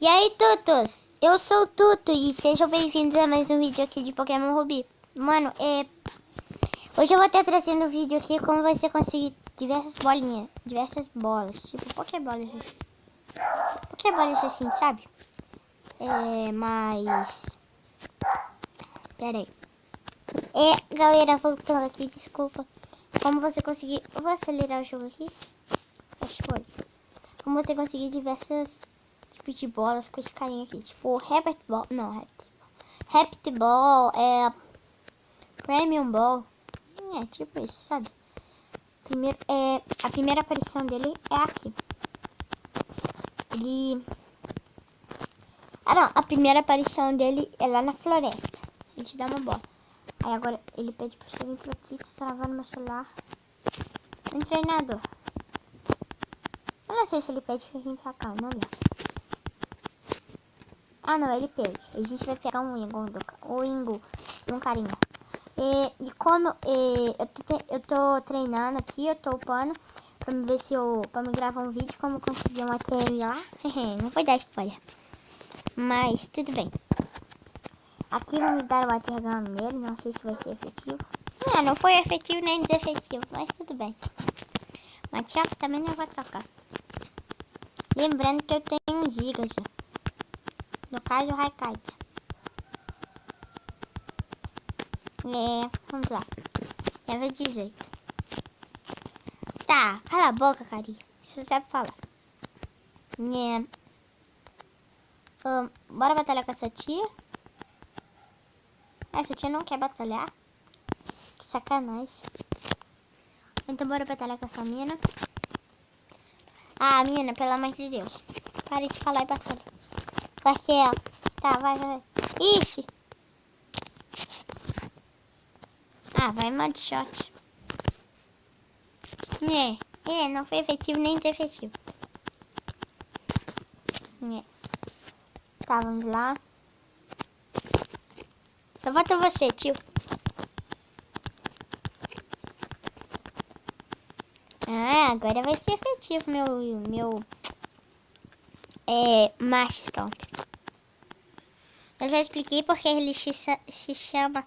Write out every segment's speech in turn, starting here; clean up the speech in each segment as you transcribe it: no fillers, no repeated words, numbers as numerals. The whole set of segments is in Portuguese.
E aí, Tutos? Eu sou o Tuto e sejam bem-vindos a mais um vídeo aqui de Pokémon Ruby. Mano, hoje eu vou estar trazendo um vídeo aqui como você conseguir diversas bolinhas, diversas bolas, tipo Pokébolas assim. Pokébolas assim, sabe? Mas... Pera aí. Galera, voltando aqui, desculpa. Como você conseguir... Eu vou acelerar o jogo aqui. Fast forward. Como você conseguir diversas tipos de bolas com esse carinha aqui. Tipo, Rabbit Ball. Não, Rabbit Ball, Premium Ball. Tipo isso, sabe? Primeiro, a primeira aparição dele é aqui. Não, a primeira aparição dele é lá na floresta. Ele te dá uma bola. Aí agora ele pede pra você vir por aqui, tá travando meu celular. Um treinador. Eu não sei se ele pede pra vir pra cá, não lembro. Ah, não, ele pede. A gente vai pegar um Wingo de um carinha. E como eu tô treinando aqui, eu tô upando pra me ver se pra me gravar um vídeo como conseguir uma TM lá. Não vou dar spoiler. Mas tudo bem. Aqui vamos dar uma TH nele, não sei se vai ser efetivo. Não foi efetivo nem desefetivo, mas tudo bem. Mas tchau, também não vou trocar. Lembrando que eu tenho um Gigas, no caso o Raikai'Ta. Vamos lá. Level 18. Tá, cala a boca, carinha. Você sabe falar. Bora batalhar com essa tia. Essa tia não quer batalhar. Que sacanagem. Então bora batalhar com essa mina. Ah, mina, pelo amor de Deus. Pare de falar e batalha. Porque, tá, vai. Ixi. Ah, vai mud shot. Não foi efetivo nem desefetivo. Tá, vamos lá. Só falta você, tio. Agora vai ser efetivo meu Macho Stomp. Eu já expliquei porque ele se chama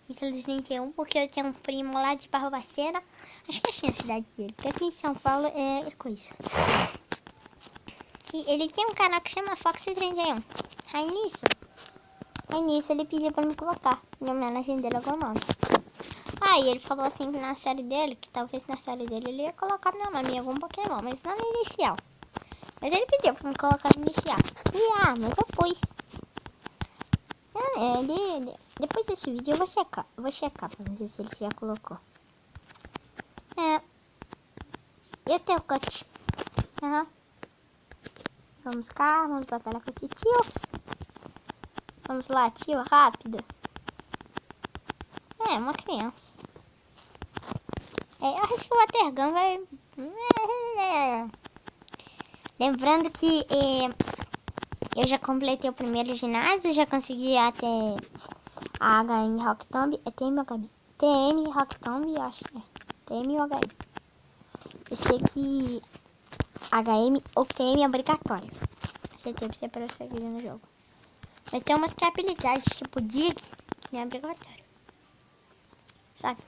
Ítalo 31, porque eu tenho um primo lá de Barbacena. Acho que é assim a cidade dele, porque aqui em São Paulo é coisa. Que ele tem um canal que chama Fox 31. Aí nisso ele pediu pra me colocar em homenagem dele algum nome. Aí ele falou assim que na série dele, que talvez na série dele ele ia colocar meu nome em algum Pokémon, mas não no inicial. Mas ele pediu pra me colocar no inicial. Mas eu pus. Depois desse vídeo eu vou checar pra ver se ele já colocou. Eu tenho cut. Vamos cá, vamos batalhar com esse tio. Vamos lá, tio, rápido. Uma criança. Eu acho que o Watergun vai... Lembrando que eu já completei o primeiro ginásio, já consegui até a HM Rock Tomb. É TM ou HM? TM Rock Tomb, eu acho que é. TM ou HM. Eu sei que HM ou TM é obrigatório. Você tem que ser para prosseguir no jogo. Mas tem umas que é habilidades, tipo Dig, que não é obrigatório. Sabe?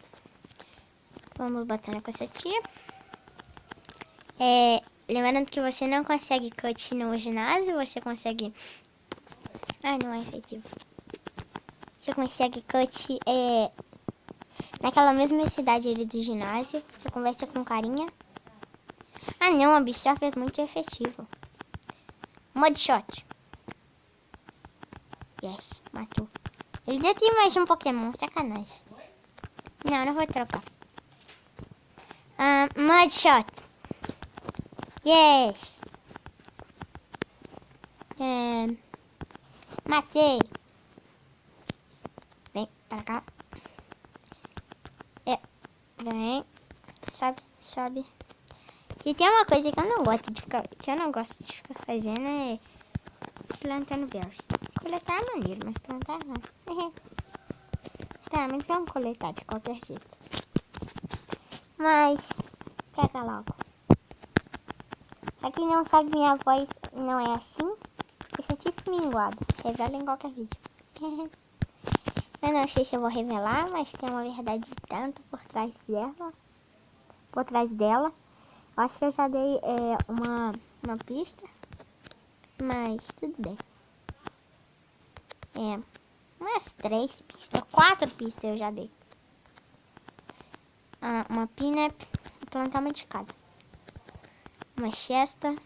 Vamos batalhar com essa tia. Lembrando que você não consegue cut no ginásio, você consegue... não é efetivo. Você consegue cut naquela mesma cidade ali do ginásio. Você conversa com carinha. Não, a Bischoff é muito efetivo. Mud shot. Yes, matou. Ele ainda tem mais um Pokémon, sacanagem. Não vou trocar. Mud shot. Yes. Matei. Vem pra cá. Vem. Sobe. Se tem uma coisa que eu não gosto de ficar, fazendo é plantando berry. Coletar é maneiro, mas plantar não. Tá, mas vamos coletar de qualquer jeito. Mas pega logo. Pra quem não sabe, minha voz não é assim. Eu senti minguado. Revela em qualquer vídeo. Eu não sei se eu vou revelar, mas tem uma verdade tanto por trás dela. Por trás dela. Eu acho que eu já dei uma pista. Mas tudo bem. Umas 3 pistas. 4 pistas eu já dei. Uma pinup. Plantar uma de cada. Uma chesta.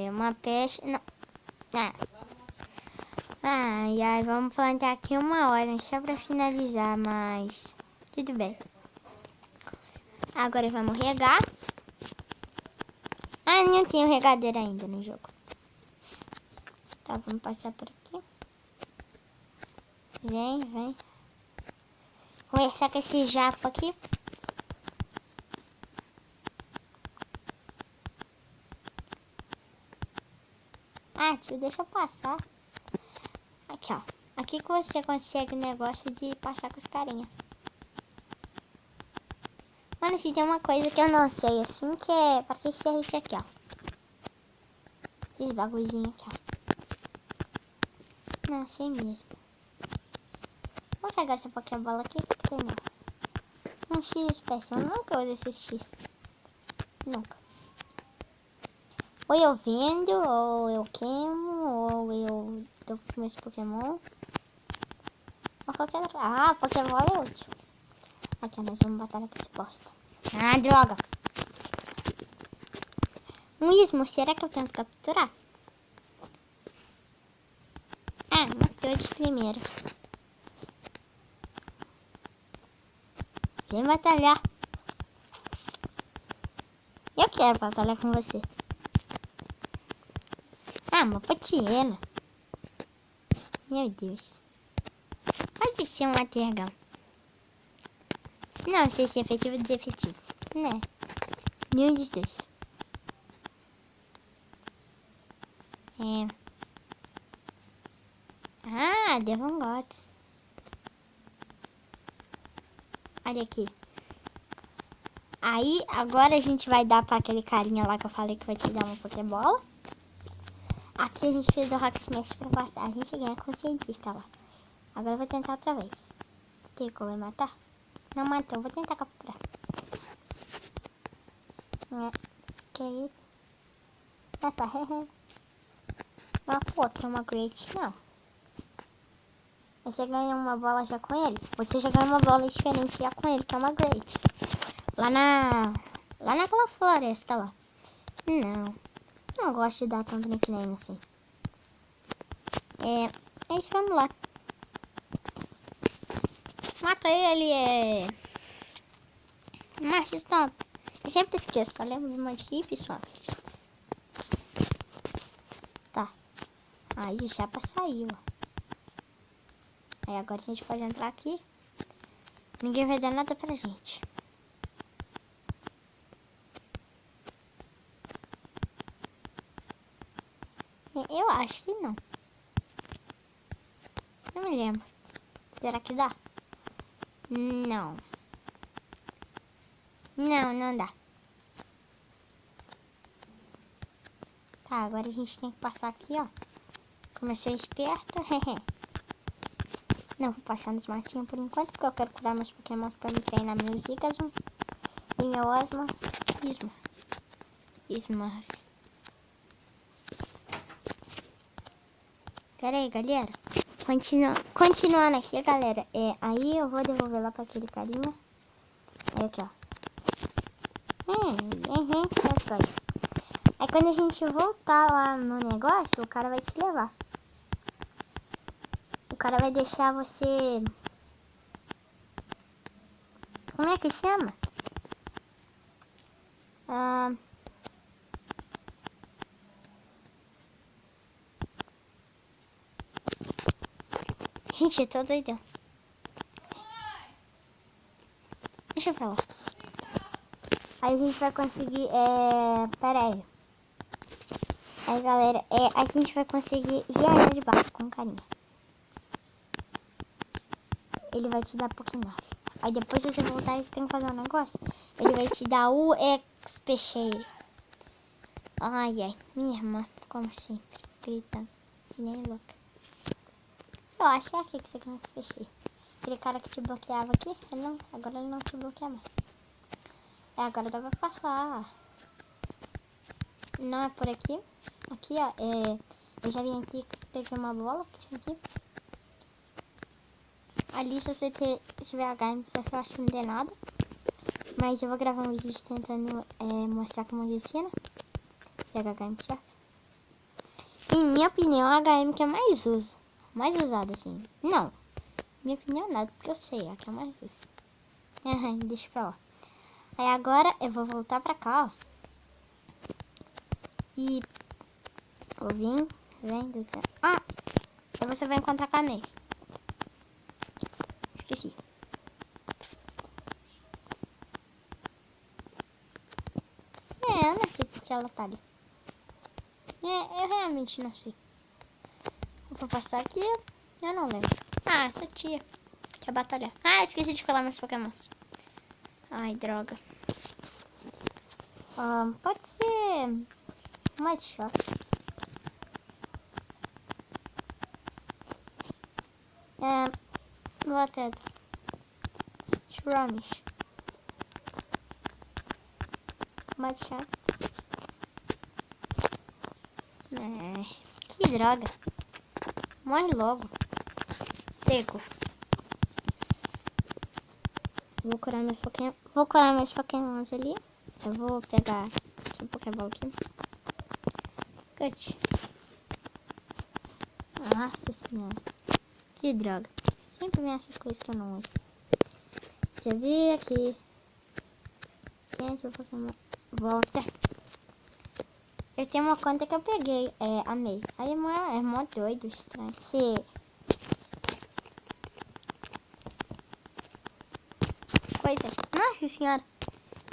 Uma peixe. Não. E aí vamos plantar aqui uma hora só pra finalizar, mas tudo bem. Agora vamos regar. Não tenho regadeira ainda no jogo. Tá, vamos passar por aqui. Vem. Vou conversar com esse japa aqui. Tio, deixa eu passar. Aqui, ó. Aqui que você consegue o negócio de passar com os carinha. Mano, se tem uma coisa que eu não sei, assim, que é... Pra que serve isso aqui, ó? Esse bagulhozinho aqui, ó. Não, sei mesmo. Vamos pegar essa Pokébola aqui, porque não. Um X espécie. Eu nunca uso esse X. Nunca. Ou eu vendo, ou eu queimo, ou eu dou pros meus Pokémon. Ou qualquer outra. Pokébola é útil. Aqui, nós vamos batalhar com esse bosta. Droga! Um ismo, será que eu tento capturar? Matou de primeiro. Vem batalhar. Eu quero batalhar com você. Uma patiena. Meu Deus. Pode ser um atergão. Não sei se é efetivo ou desefetivo. Né? Nenhum dos dois. Devon Gods. Olha aqui. Aí, agora a gente vai dar pra aquele carinha lá que eu falei que vai te dar uma Pokébola. Aqui a gente fez o Rock Smash pra passar. A gente ganha com o cientista lá. Agora eu vou tentar outra vez. Teco vai matar? Não matou, vou tentar capturar. Que isso? Tá. Outra, uma Great, não. Você ganha uma bola já com ele. Você já ganha uma bola diferente já com ele, que é uma Great. Lá naquela floresta lá. Não gosto de dar tanto nickname assim. Mas vamos lá. Mata ele, Macho Stop. Eu sempre esqueço, tá? Lembro de uma equipe só. Tá. Aí o chapa saiu, ó. Aí agora a gente pode entrar aqui. Ninguém vai dar nada pra gente. Eu acho que não. Não me lembro. Será que dá? Não. Não dá. Tá, agora a gente tem que passar aqui, ó. Comecei esperto. Não, vou passar nos matinhos por enquanto, porque eu quero curar meus Pokémon pra me treinar meu Zigazum e meu Osma. Smurf. Pera aí, galera. Continuando aqui, galera. Aí eu vou devolver lá pra aquele carinha. Aí aqui, ó. Essas coisas. Aí quando a gente voltar lá no negócio, o cara vai te levar. O cara vai deixar você... Como é que chama? Gente, eu tô doidão. Deixa eu falar. Aí a gente vai conseguir... Pera aí. Aí, galera, a gente vai conseguir viajar de barco com carinha. Ele vai te dar Pokémon. Aí depois de você voltar, você tem que fazer um negócio. Ele vai te dar o Expechei. Ai, ai, minha irmã, como sempre, gritando, que nem louca. Eu acho que é aqui que você começa a fechar. Aquele cara que te bloqueava aqui, agora ele não te bloqueia mais. Agora dá pra passar. Não é por aqui. Aqui, ó, eu já vim aqui, peguei uma bola que tinha aqui. Ali, se você tiver HMCF, eu acho que não tem nada. Mas eu vou gravar um vídeo tentando mostrar como ensina. Pega HMCF. Em minha opinião, a HM que é mais uso. Mais usado, assim. Não. Minha opinião nada, porque eu sei, a que é mais uso. Deixa pra lá. Aí agora eu vou voltar pra cá, ó. E vou vir, vem, descendo. Ah! Aí você vai encontrar com a May. Esqueci. Eu não sei porque ela tá ali. Eu realmente não sei. Eu vou passar aqui, eu não lembro. Ah, essa tia quer batalhar. Ah, esqueci de colar meus pokémons. Ai, droga. Pode ser uma de choque. Vou até Shromish. Uma de choque. Que droga. Morre logo. Teco. Vou curar meus pokémon. Vou curar meus pokémons ali. Só vou pegar essa pokéball aqui. Cut. Nossa senhora. Que droga. Sempre vem essas coisas que eu não uso. Você vê aqui. Gente, o Pokémon. Volta. Eu tenho uma conta que eu peguei. Amei. Aí é mó doido, estranho. Coisa. Nossa senhora.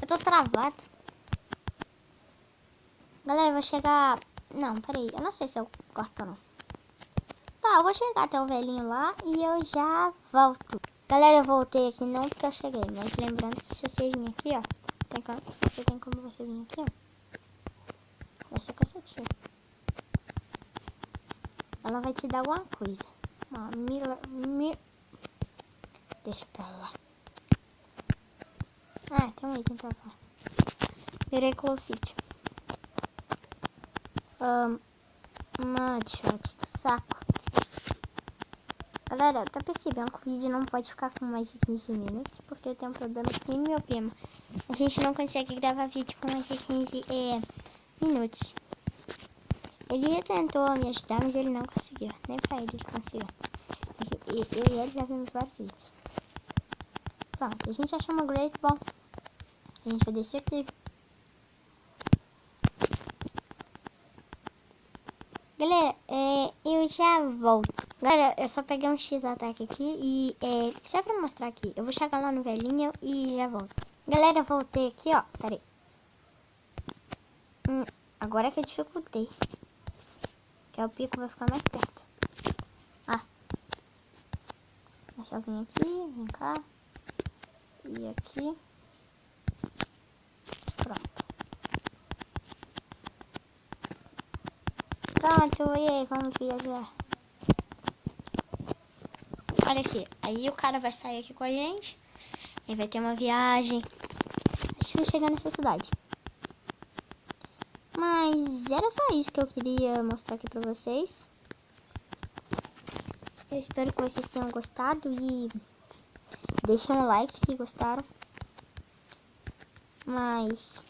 Eu tô travado. Galera, eu vou chegar... Não, peraí. Eu não sei se eu corto ou não. Tá, eu vou chegar até o velhinho lá e eu já volto. Galera, eu voltei aqui não porque eu cheguei. Mas lembrando que se você vir aqui, ó. Tem como você vir aqui, ó. Vai ser com essa tia. Ela vai te dar alguma coisa. Deixa pra lá. Ah, tem um item pra cá. Virei Close City. Mudshot. Saco. Galera, tá percebendo que o vídeo não pode ficar com mais de 15 minutos. Porque eu tenho um problema aqui, meu primo. A gente não consegue gravar vídeo com mais de 15 minutos. Ele tentou me ajudar, mas ele não conseguiu. Nem pra ele conseguiu. Eu e ele já vimos vários vídeos. Pronto, a gente achou uma Great Ball. A gente vai descer aqui. Galera, eu já volto. Galera, eu só peguei um X-Ataque aqui e só pra mostrar aqui. Eu vou chegar lá no velhinho e já volto. Galera, eu voltei aqui, ó. Pera aí. Agora que eu dificultei. Que o pico vai ficar mais perto. Deixa eu vir aqui, vem cá. E aqui. Pronto. Pronto, e aí, vamos viajar. Olha aqui, aí o cara vai sair aqui com a gente. Aí vai ter uma viagem. Acho que vai chegar nessa cidade. Mas era só isso que eu queria mostrar aqui pra vocês. Eu espero que vocês tenham gostado e deixem um like se gostaram. Mas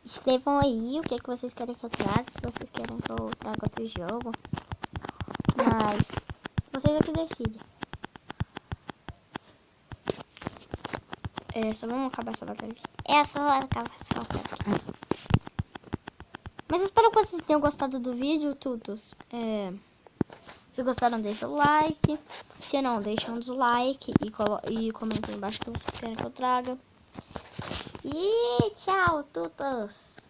escrevam aí o que vocês querem que eu traga, se vocês querem que eu traga outro jogo. Mas vocês é que decidem. Só vamos acabar essa batalha. Só vamos acabar essa batalha. Mas eu espero que vocês tenham gostado do vídeo, tudos. Se gostaram, deixa o like. Se não, deixa um dislike. E comenta aí embaixo o que vocês querem que eu traga. E tchau, tutos!